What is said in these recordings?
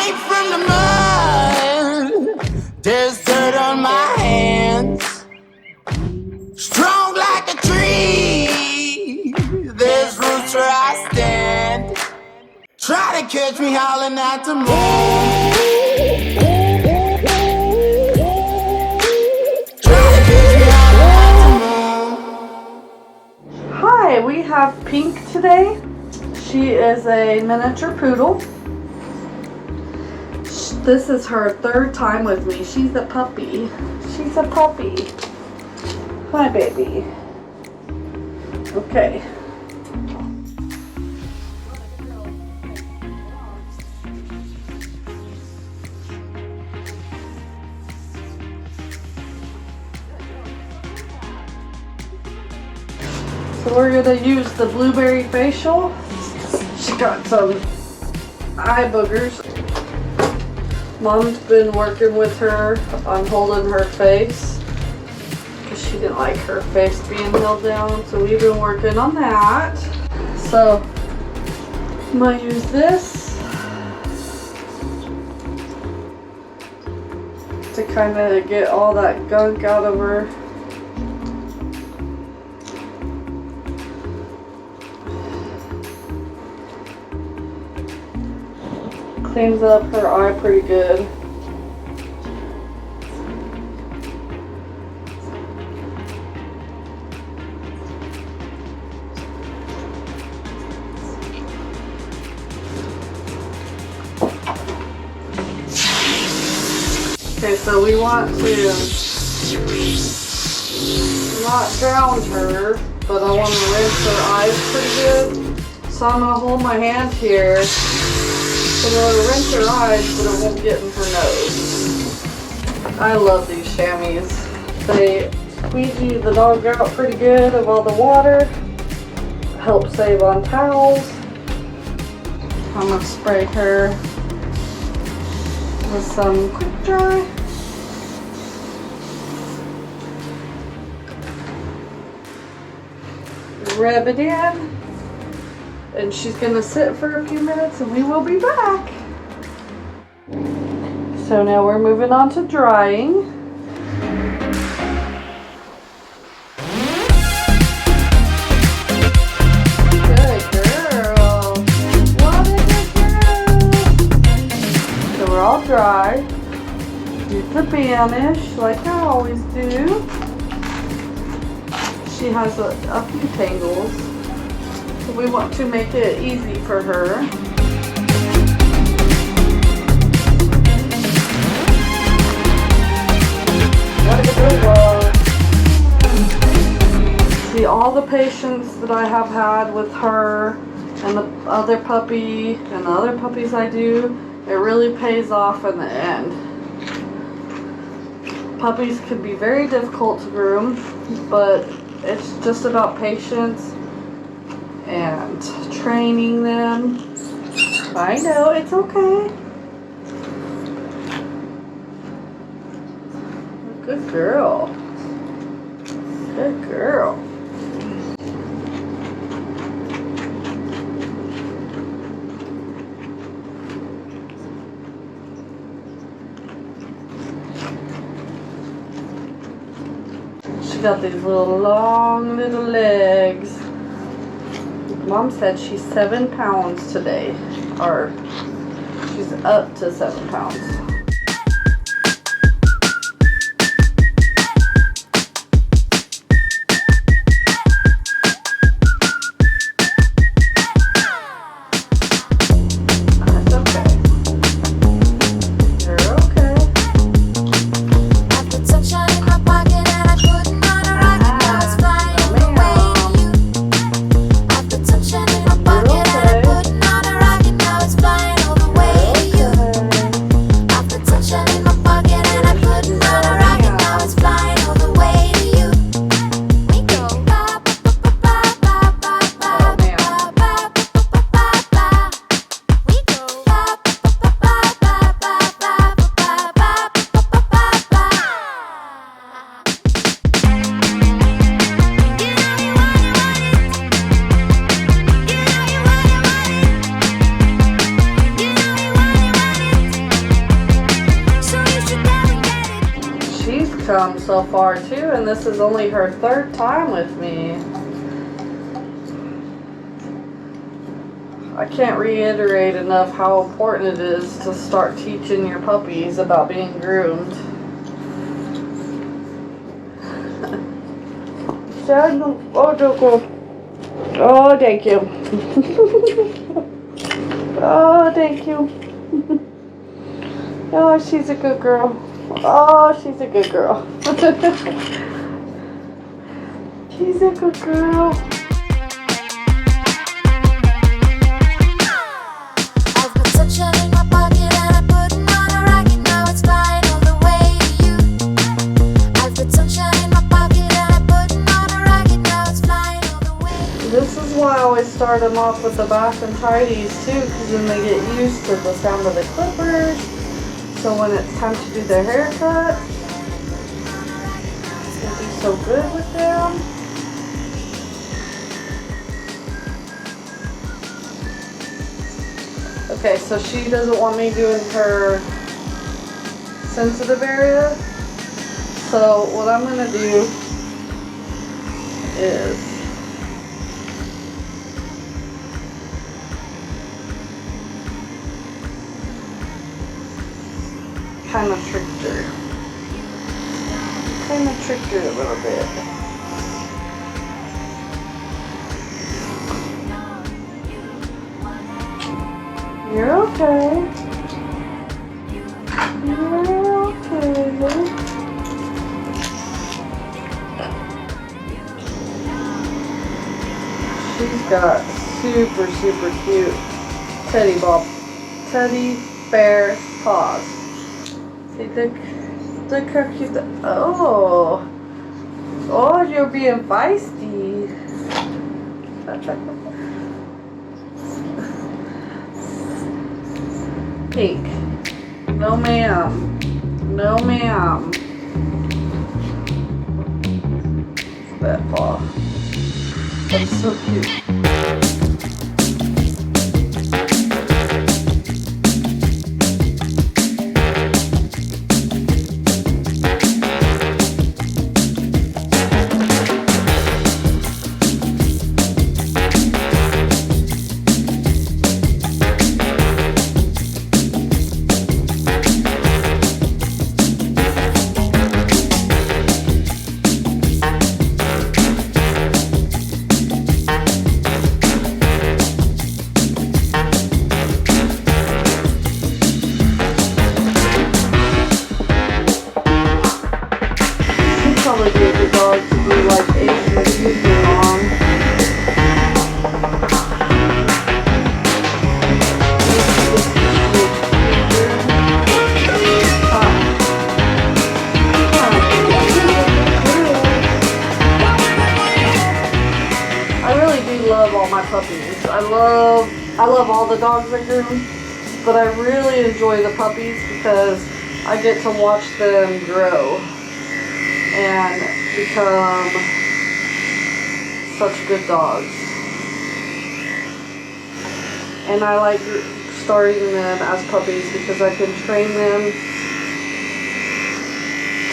Straight from the mud, there's dirt on my hands. Strong like a tree, there's roots where I stand. Try to catch me howling at the moon. Hi, we have Pink today. She is a miniature poodle. This is her third time with me. She's a puppy. She's a puppy. Hi, baby. Okay. So we're gonna use the blueberry facial. She got some eye boogers. Mom's been working with her on holding her face because she didn't like her face being held down. So we've been working on that. So I'm gonna use this to kind of get all that gunk out of her. Cleans up her eye pretty good. Okay, so we want to not drown her, but I want to rinse her eyes pretty good. So I'm going to hold my hand here. So it'll rinse her eyes, but it won't get in her nose. I love these chamois. They squeegee the dog out pretty good of all the water. Help save on towels. I'm going to spray her with some quick dry. Rub it in. And she's gonna sit for a few minutes and we will be back. So now we're moving on to drying. Good girl. What a good girl. So we're all dry. Use the banish like I always do. She has a few tangles. We want to make it easy for her. See, all the patience that I have had with her and the other puppy and the other puppies I do, it really pays off in the end. Puppies can be very difficult to groom, but it's just about patience and training them. I know, it's okay. Good girl. Good girl. She got these long little legs. Mom said she's 7 pounds today, or she's up to 7 pounds. come so far too, and this is only her 3rd time with me. I can't reiterate enough how important it is to start teaching your puppies about being groomed. Oh, don't go. Oh, thank you. Oh, thank you. Oh, she's a good girl. Oh, she's a good girl. She's a good girl. I've got sunshine in my pocket and I put it on a rocket. Now it's flying all the way to you. I've got sunshine in my pocket and I put it on a rocket. Now it's flying all the way. This is why I always start them off with the bath and tidies too, because then they get used to the sound of the clippers. So when it's time to do their haircut, it's gonna be so good with them. Okay, so she doesn't want me doing her sensitive area. So what I'm gonna do is kind of tricked her. Kind of tricked her a little bit. You're okay. You're okay. She's got super cute teddy bear paws. See, look how cute. Oh, you're being feisty. Pink. No, ma'am. No, ma'am. That paw. That's so cute. Probably be a good dog to do like Asian fusion on. I really do love all my puppies. I love all the dogs I groom, but I really enjoy the puppies because I get to watch them grow and become such good dogs. And I like starting them as puppies because I can train them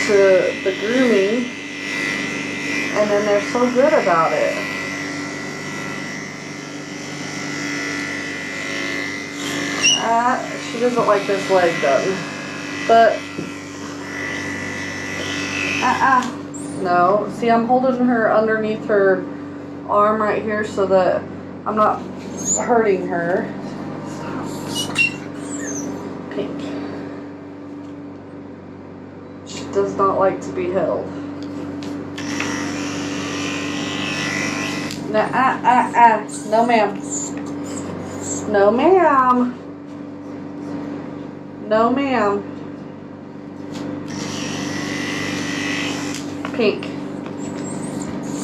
to the grooming, and then they're so good about it. She doesn't like this leg done, but no. See, I'm holding her underneath her arm right here so that I'm not hurting her. Pink. She does not like to be held. No, no, ma'am. No, ma'am. No, ma'am. Pink.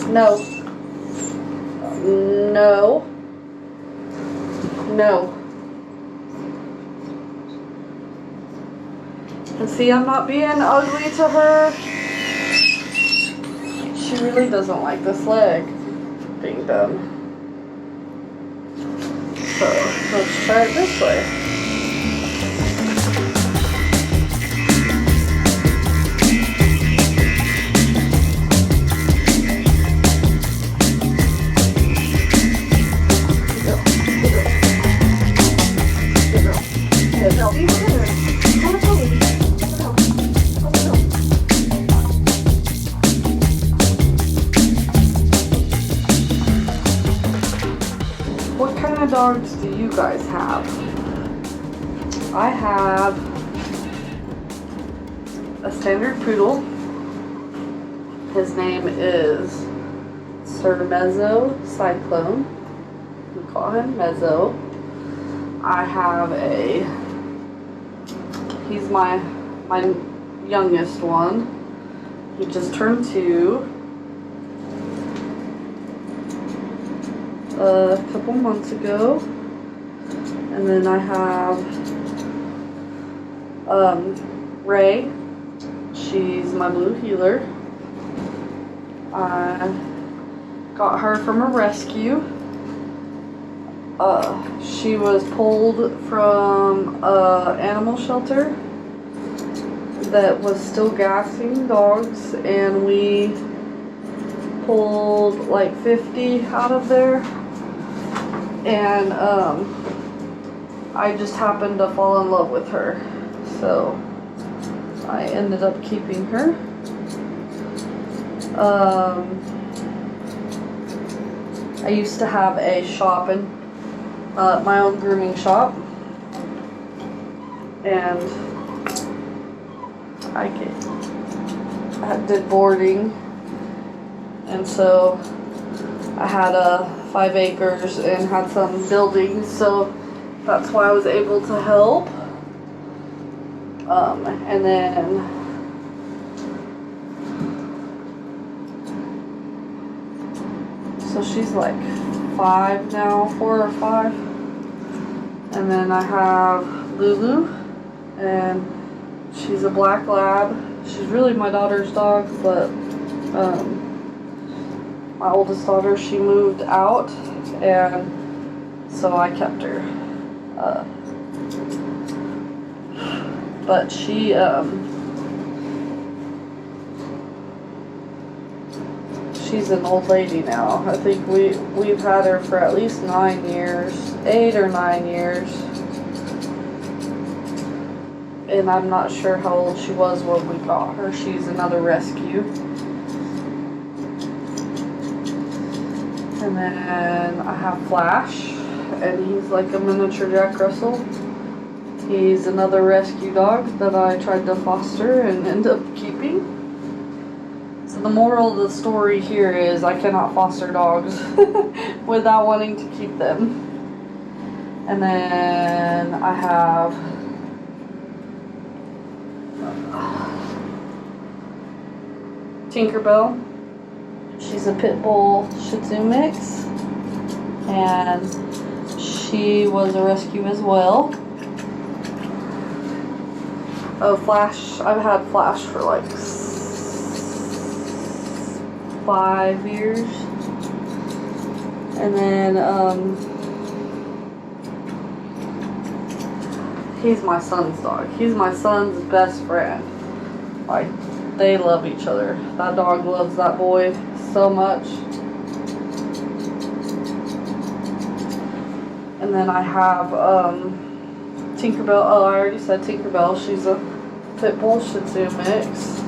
No. No. No. And see, I'm not being ugly to her. She really doesn't like this leg being done. So, let's try it this way. good. He's good. Come on, Toby. Let's go. What kind of dogs do you guys have? I have a standard poodle. His name is Sir Mezzo Cyclone. We call him Mezzo. I have he's my youngest one. He just turned 2 a couple months ago. And then I have Ray. She's my blue heeler. I got her from a rescue. She was pulled from an animal shelter that was still gassing dogs, and we pulled like 50 out of there, and I just happened to fall in love with her, so I ended up keeping her. I used to have a shop in my own grooming shop, and I did boarding, and so I had 5 acres and had some buildings, so that's why I was able to help. And then so she's like 5 now, 4 or 5. And then I have Lulu, and she's a black lab. She's really my daughter's dog, but my oldest daughter, she moved out, and so I kept her. But she's an old lady now. I think we've had her for at least 9 years, 8 or 9 years. And I'm not sure how old she was when we got her. She's another rescue. And then I have Flash, and he's like a miniature Jack Russell. He's another rescue dog that I tried to foster and end up keeping. So the moral of the story here is I cannot foster dogs without wanting to keep them. And then I have Tinkerbell. She's a pit bull Shih Tzu mix, and she was a rescue as well. Oh, Flash, I've had Flash for like 5 years. And then he's my son's dog. He's my son's best friend. Like, they love each other. That dog loves that boy so much. And then I have Tinkerbell. Oh, I already said Tinkerbell. She's a pit bull Shih Tzu mix.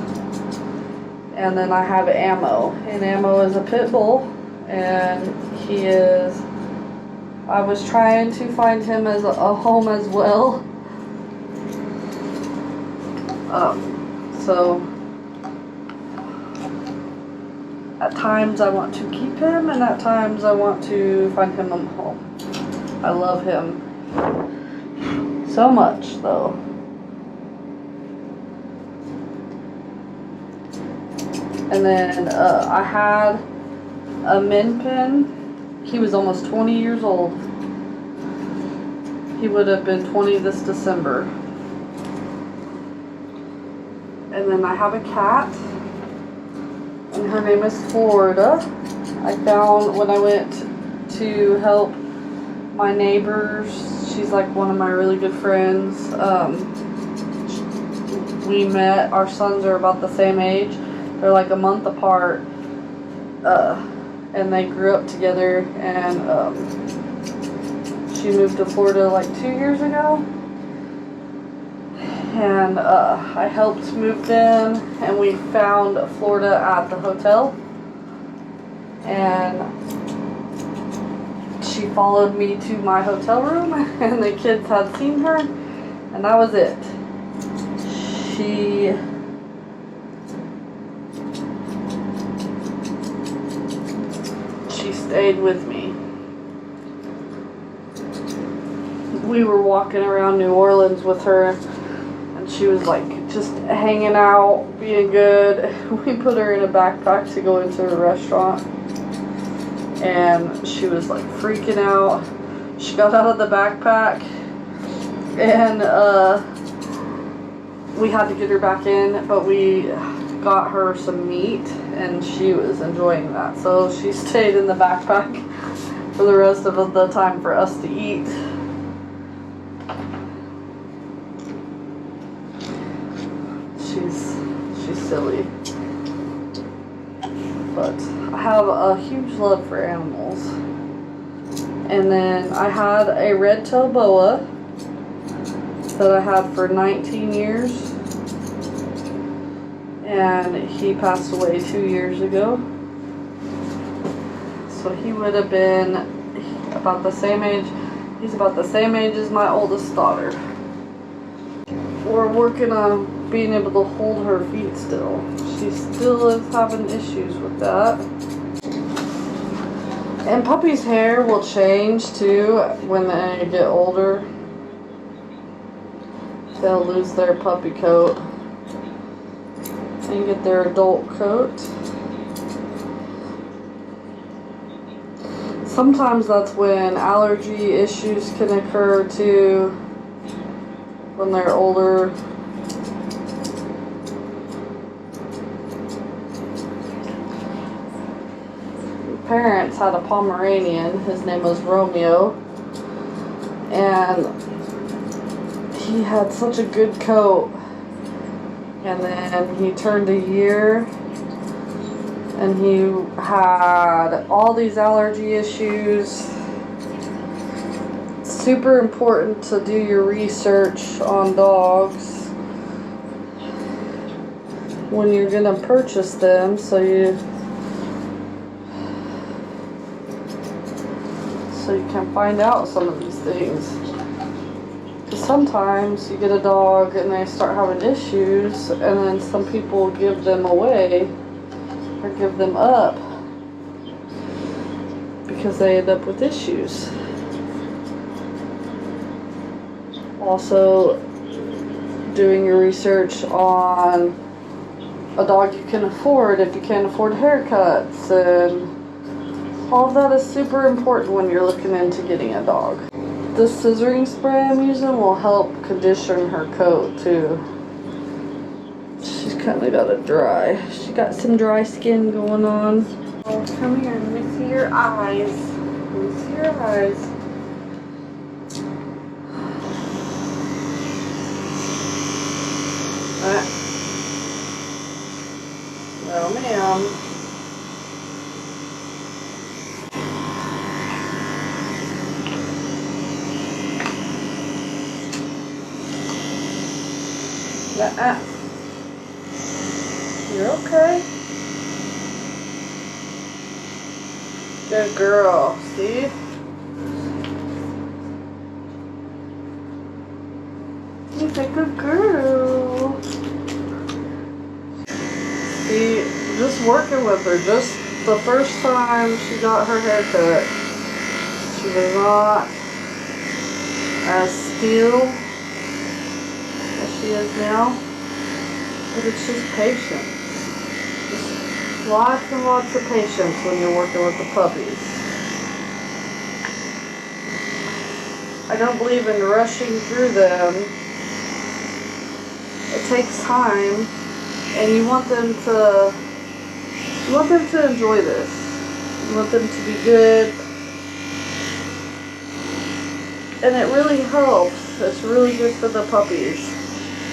And then I have Ammo. And Ammo is a pit bull. And he is... I was trying to find him as a home as well. So... at times I want to keep him, and at times I want to find him a home. I love him so much, though. And then I had a Min Pin. He was almost 20 years old. He would have been 20 this December. And then I have a cat. And her name is Florida. I found when I went to help my neighbors, she's like one of my really good friends. We met, our sons are about the same age. They're like a month apart. And they grew up together, and she moved to Florida like 2 years ago. and I helped move them, and we found Florida at the hotel, and she followed me to my hotel room, and the kids had seen her, and that was it. She stayed with me. We were walking around New Orleans with her, and she was like just hanging out, being good. We put her in a backpack to go into a restaurant, and she was like freaking out. She got out of the backpack, and we had to get her back in, but we got her some meat, and she was enjoying that. So she stayed in the backpack for the rest of the time for us to eat. She's silly. But I have a huge love for animals. And then I had a red-tailed boa that I had for 19 years. And he passed away 2 years ago. So he would have been about the same age. He's about the same age as my oldest daughter. We're working on being able to hold her feet still. She still is having issues with that. And puppies' hair will change too when they get older. They'll lose their puppy coat and get their adult coat. Sometimes that's when allergy issues can occur too, when they're older. Parents had a Pomeranian. His name was Romeo, and he had such a good coat. And then he turned a year, and he had all these allergy issues. It's super important to do your research on dogs when you're gonna purchase them, so you can find out some of these things. Because sometimes you get a dog and they start having issues, and then some people give them away or give them up because they end up with issues. Also, doing your research on a dog you can afford if you can't afford haircuts, and all of that is super important when you're looking into getting a dog. This scissoring spray I'm using will help condition her coat too. She's kind of got she got some dry skin going on. Oh, come here, let me see your eyes. Let me see your eyes. No, ma'am. You're okay. Good girl. See? You're a good girl. See, just working with her, just the first time she got her haircut, she was not as still as she is now, but it's just patience. Just lots and lots of patience when you're working with the puppies. I don't believe in rushing through them. It takes time, and you want them to enjoy this. You want them to be good, and it really helps. It's really good for the puppies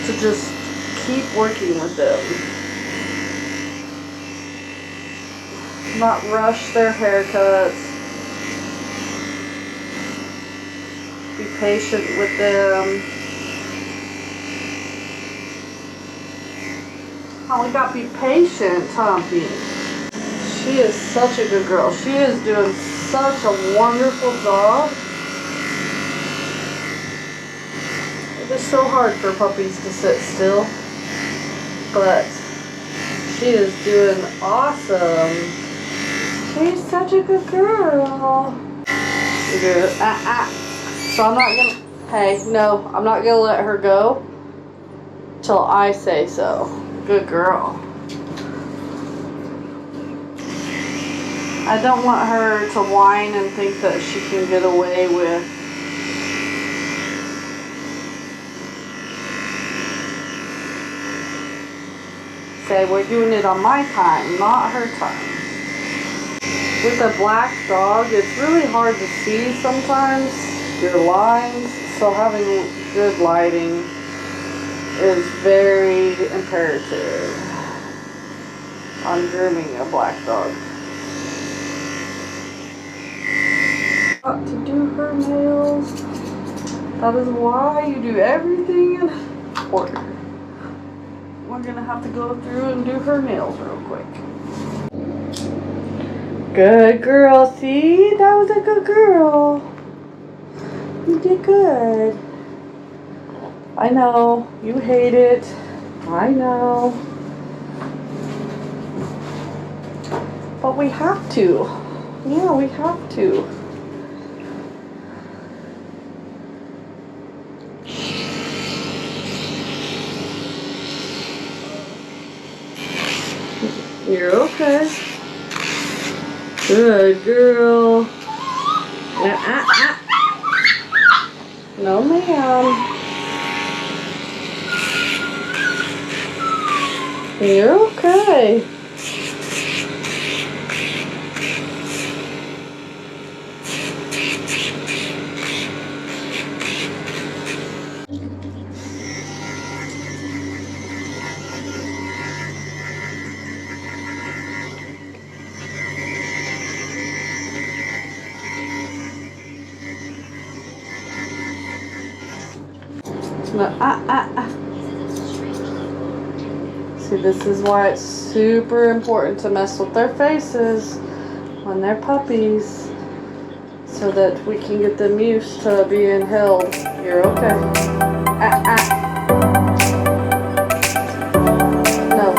to just keep working with them. Not rush their haircuts. Be patient with them. Oh, we gotta be patient, Tommy. She is such a good girl. She is doing such a wonderful job. It is so hard for puppies to sit still, but she is doing awesome. She's such a good girl. Good. So I'm not gonna, hey, no, I'm not gonna let her go till I say so. Good girl. I don't want her to whine and think that she can get away with say we're doing it on my time, not her time. With a black dog, it's really hard to see sometimes your lines, so having good lighting is very imperative on grooming a black dog. Got to do her nails. That is why you do everything in order. We're gonna have to go through and do her nails real quick. Good girl, see? That was a good girl. You did good. I know, you hate it. I know. But we have to. Yeah, we have to. You're okay. Good girl. No, ma'am. You're okay. No, See, this is why it's super important to mess with their faces when they're puppies, so that we can get them used to being held. You're okay. No. No.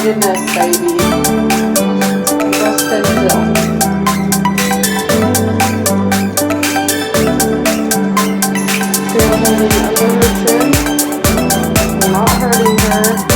Goodness, baby. Just stay still. Feel holding under her chin. We're not hurting her.